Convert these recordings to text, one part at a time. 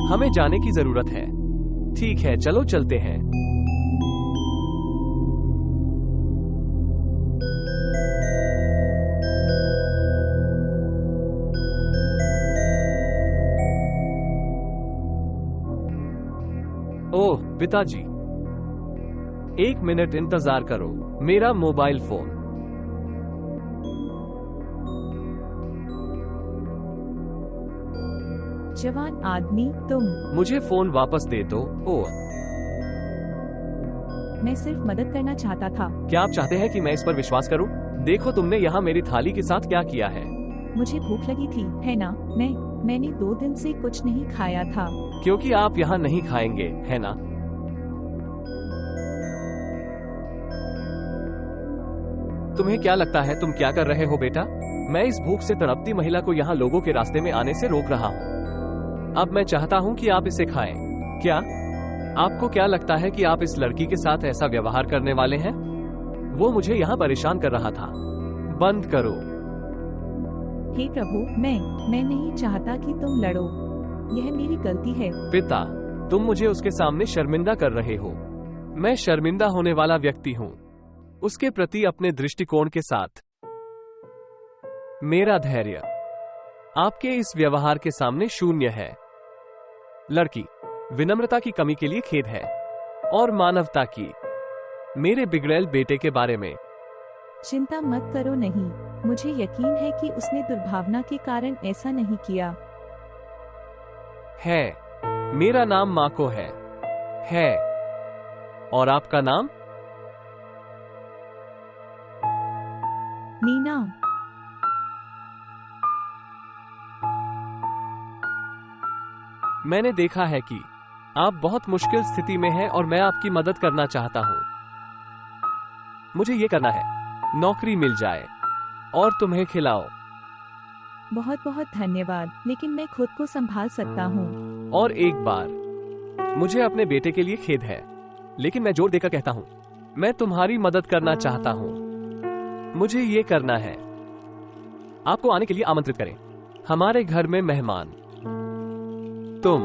हमें जाने की जरूरत है। ठीक है, चलो चलते हैं। ओह पिताजी, 1 मिनट इंतजार करो। मेरा मोबाइल फोन। जवान आदमी, तुम। मुझे फोन वापस दे दो। ओह, मैं सिर्फ मदद करना चाहता था। क्या आप चाहते हैं कि मैं इस पर विश्वास करूं? देखो, तुमने यहाँ मेरी थाली के साथ क्या किया है। मुझे भूख लगी थी, है ना? मैंने 2 दिन से कुछ नहीं खाया था। क्योंकि आप यहाँ नहीं खाएंगे, है ना? तुम्हें क्या लगता है तुम क्या कर रहे हो बेटा? मैं इस भूख से तड़पती महिला को यहाँ लोगों के रास्ते में आने से रोक रहा हूँ। अब मैं चाहता हूँ कि आप इसे खाएं। क्या आपको क्या लगता है कि आप इस लड़की के साथ ऐसा व्यवहार करने वाले हैं? वो मुझे यहाँ परेशान कर रहा था। बंद करो। हे प्रभु, मैं नहीं चाहता कि तुम लड़ो। यह मेरी गलती है। पिता, तुम मुझे उसके सामने शर्मिंदा कर रहे हो। मैं शर्मिंदा होने वाला व्यक्ति हूँ उसके प्रति अपने दृष्टिकोण के साथ। मेरा धैर्य आपके इस व्यवहार के सामने शून्य है। लड़की, विनम्रता की कमी के लिए खेद है और मानवता की। मेरे बिगड़ैल बेटे के बारे में चिंता मत करो। नहीं, मुझे यकीन है कि उसने दुर्भावना के कारण ऐसा नहीं किया है। मेरा नाम माको है। और आपका नाम? नीना। मैंने देखा है कि आप बहुत मुश्किल स्थिति में हैं और मैं आपकी मदद करना चाहता हूं। मुझे ये करना है, नौकरी मिल जाए और तुम्हें खिलाओ। बहुत बहुत धन्यवाद, लेकिन मैं खुद को संभाल सकता हूँ। और एक बार, मुझे अपने बेटे के लिए खेद है, लेकिन मैं जोर देकर कहता हूँ, मैं तुम्हारी मदद करना चाहता हूँ। मुझे ये करना है। आपको आने के लिए आमंत्रित करें। हमारे घर में मेहमान। तुम,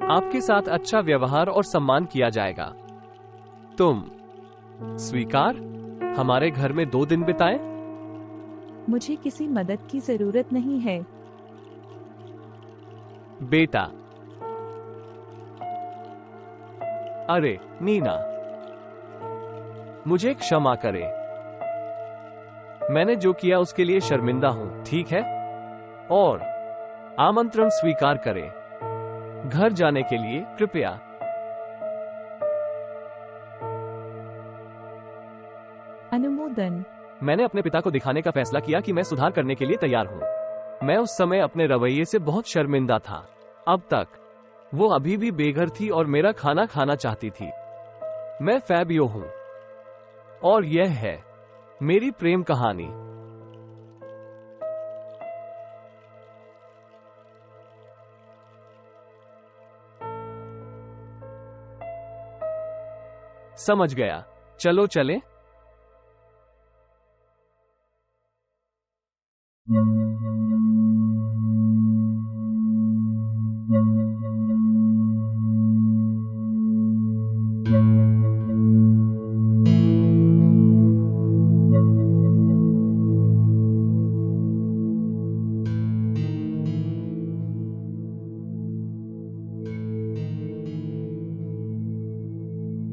आपके साथ अच्छा व्यवहार और सम्मान किया जाएगा। तुम स्वीकार हमारे घर में 2 दिन बिताएं? मुझे किसी मदद की जरूरत नहीं है। बेटा। अरे नीना, मुझे क्षमा करे। मैंने जो किया उसके लिए शर्मिंदा हूं, ठीक है? और आमंत्रण स्वीकार करें। घर जाने के लिए कृपया। अनुमोदन। मैंने अपने पिता को दिखाने का फैसला किया कि मैं सुधार करने के लिए तैयार हूं। मैं उस समय अपने रवैये से बहुत शर्मिंदा था। अब तक वो अभी भी बेघर थी और मेरा खाना खाना चाहती थी। मैं फैबियो हूं और यह है मेरी प्रेम कहानी। समझ गया। चलो चलें।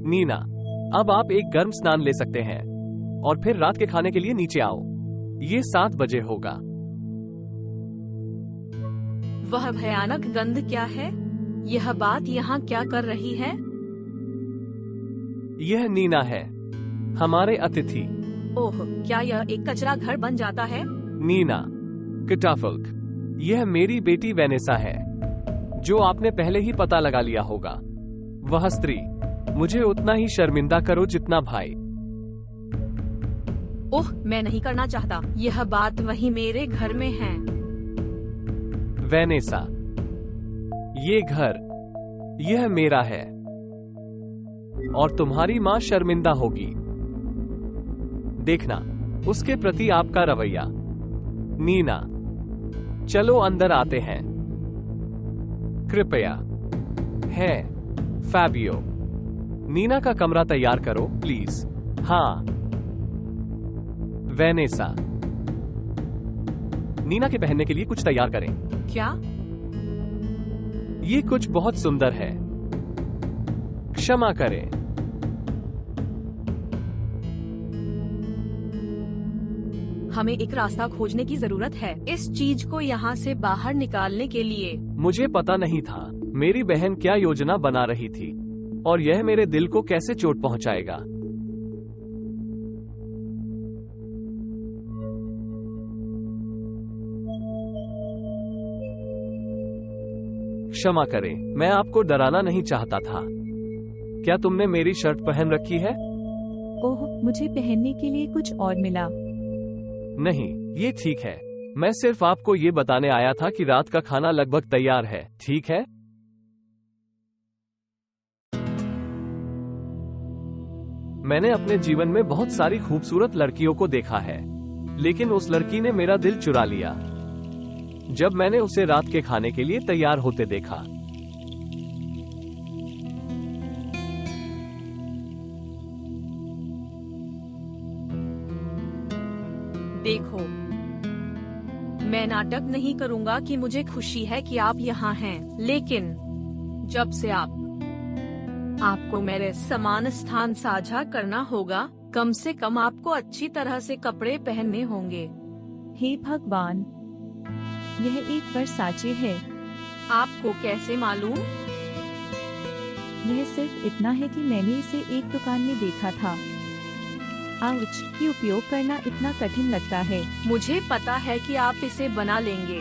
नीना, अब आप एक गर्म स्नान ले सकते हैं और फिर रात के खाने के लिए नीचे आओ। ये 7 बजे होगा। वह भयानक गंध क्या है? यह बात यहाँ क्या कर रही है? यह नीना है, हमारे अतिथि। ओह, क्या यह एक कचरा घर बन जाता है? नीना किटाफल्क, यह मेरी बेटी वेनेसा है, जो आपने पहले ही पता लगा लिया होगा। वह स्त्री, मुझे उतना ही शर्मिंदा करो जितना भाई। ओह, मैं नहीं करना चाहता। यह बात वही मेरे घर में है। वेनेसा, ये घर, यह मेरा है और तुम्हारी माँ शर्मिंदा होगी। देखना उसके प्रति आपका रवैया। नीना, चलो अंदर आते हैं। कृपया। है फैबियो, नीना का कमरा तैयार करो प्लीज। हाँ वेनेसा, नीना के पहनने के लिए कुछ तैयार करें। क्या? ये कुछ बहुत सुंदर है। क्षमा करें। हमें एक रास्ता खोजने की जरूरत है इस चीज को यहाँ से बाहर निकालने के लिए। मुझे पता नहीं था मेरी बहन क्या योजना बना रही थी और यह मेरे दिल को कैसे चोट पहुंचाएगा। क्षमा करें, मैं आपको डराना नहीं चाहता था। क्या तुमने मेरी शर्ट पहन रखी है? ओह, मुझे पहनने के लिए कुछ और मिला। नहीं, ये ठीक है। मैं सिर्फ आपको ये बताने आया था कि रात का खाना लगभग तैयार है, ठीक है? मैंने अपने जीवन में बहुत सारी खूबसूरत लड़कियों को देखा है, लेकिन उस लड़की ने मेरा दिल चुरा लिया जब मैंने उसे रात के खाने के लिए तैयार होते देखा। देखो, मैं नाटक नहीं करूंगा कि मुझे खुशी है कि आप यहाँ हैं, लेकिन जब से आपको मेरे समान स्थान साझा करना होगा, कम से कम आपको अच्छी तरह से कपड़े पहनने होंगे। हे भगवान, यह एक वर्साचे है। आपको कैसे मालूम? यह सिर्फ इतना है कि मैंने इसे एक दुकान में देखा था। आउच, कि उपयोग करना इतना कठिन लगता है। मुझे पता है कि आप इसे बना लेंगे।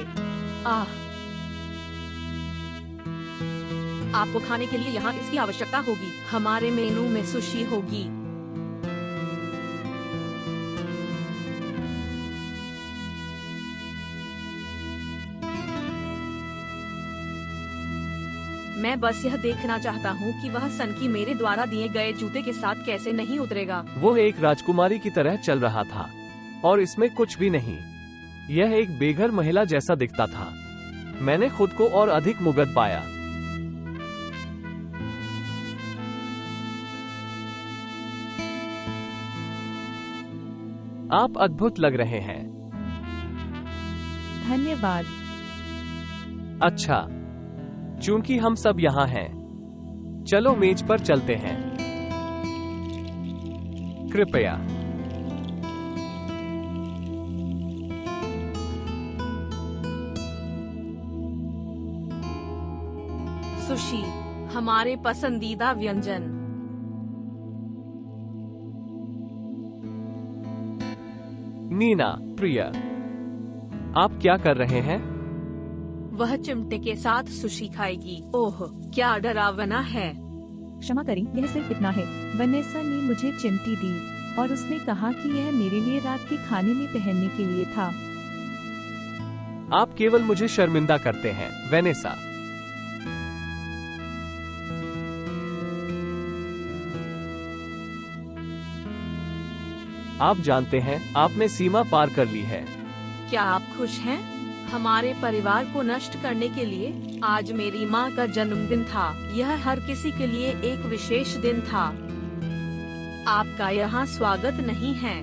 आपको खाने के लिए यहाँ इसकी आवश्यकता होगी। हमारे मेनू में सुशी होगी। मैं बस यह देखना चाहता हूँ कि वह सनकी मेरे द्वारा दिए गए जूते के साथ कैसे नहीं उतरेगा। वो एक राजकुमारी की तरह चल रहा था और इसमें कुछ भी नहीं। यह एक बेघर महिला जैसा दिखता था। मैंने खुद को और अधिक मुग्ध पाया। आप अद्भुत लग रहे हैं। धन्यवाद। अच्छा, चूंकि हम सब यहाँ हैं, चलो मेज पर चलते हैं। कृपया। सुशी, हमारे पसंदीदा व्यंजन। नीना, प्रिय, आप क्या कर रहे हैं? वह चिमटे के साथ सुशी खाएगी। ओह, क्या डरावना है। क्षमा करें, यह सिर्फ इतना है। वनेसा ने मुझे चिमटी दी और उसने कहा कि यह मेरे लिए रात के खाने में पहनने के लिए था। आप केवल मुझे शर्मिंदा करते हैं, वेनेसा। आप जानते हैं, आपने सीमा पार कर ली है। क्या आप खुश हैं? हमारे परिवार को नष्ट करने के लिए आज मेरी माँ का जन्मदिन था। यह हर किसी के लिए एक विशेष दिन था। आपका यहाँ स्वागत नहीं है।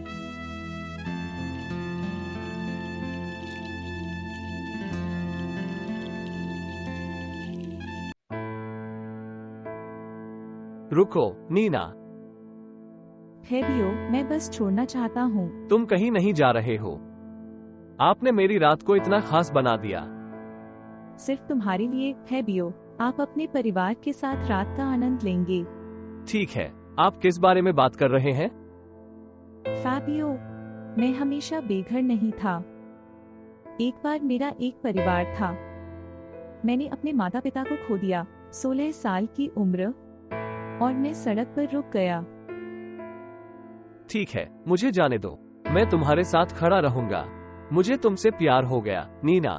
रुको, नीना। फेबियो, मैं बस छोड़ना चाहता हूँ। तुम कहीं नहीं जा रहे हो। आपने मेरी रात को इतना खास बना दिया। सिर्फ तुम्हारे लिए, फेबियो। आप अपने परिवार के साथ रात का आनंद लेंगे। ठीक है, आप किस बारे में बात कर रहे हैं? फेबियो, मैं हमेशा बेघर नहीं था। एक बार मेरा एक परिवार था। मैंने अपने माता पिता को खो दिया, 16 साल की उम्र, और मैं सड़क पर रुक गया। ठीक है, मुझे जाने दो। मैं तुम्हारे साथ खड़ा रहूंगा। मुझे तुमसे प्यार हो गया, नीना।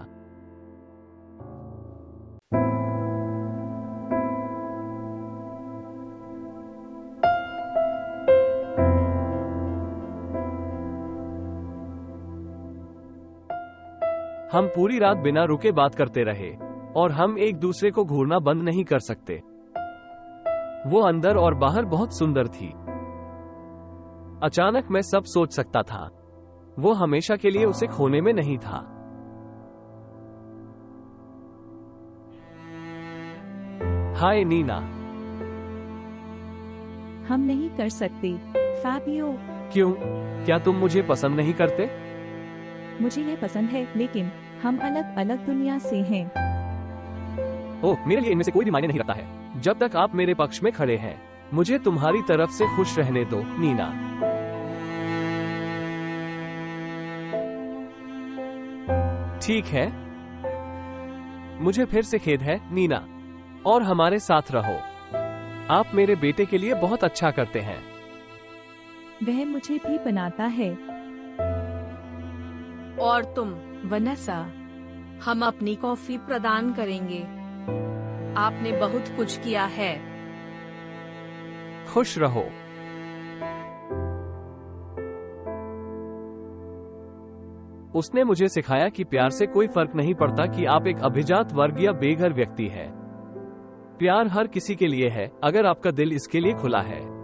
हम पूरी रात बिना रुके बात करते रहे। और हम एक दूसरे को घूरना बंद नहीं कर सकते। वो अंदर और बाहर बहुत सुंदर थी। अचानक मैं सब सोच सकता था। वो हमेशा के लिए उसे खोने में नहीं था। हाय नीना। हम नहीं कर सकते फैबियो। क्यों? क्या तुम मुझे पसंद नहीं करते? मुझे ये पसंद है, लेकिन हम अलग अलग दुनिया से हैं। ओह, मेरे लिए इनमें से कोई भी मायने नहीं रखता है जब तक आप मेरे पक्ष में खड़े हैं। मुझे तुम्हारी तरफ से खुश रहने दो नीना। ठीक है, मुझे फिर से खेद है नीना, और हमारे साथ रहो। आप मेरे बेटे के लिए बहुत अच्छा करते हैं। वह मुझे भी बनाता है। और तुम वनेसा, हम अपनी कॉफी प्रदान करेंगे। आपने बहुत कुछ किया है। खुश रहो। उसने मुझे सिखाया कि प्यार से कोई फर्क नहीं पड़ता कि आप एक अभिजात वर्ग या बेघर व्यक्ति है। प्यार हर किसी के लिए है, अगर आपका दिल इसके लिए खुला है।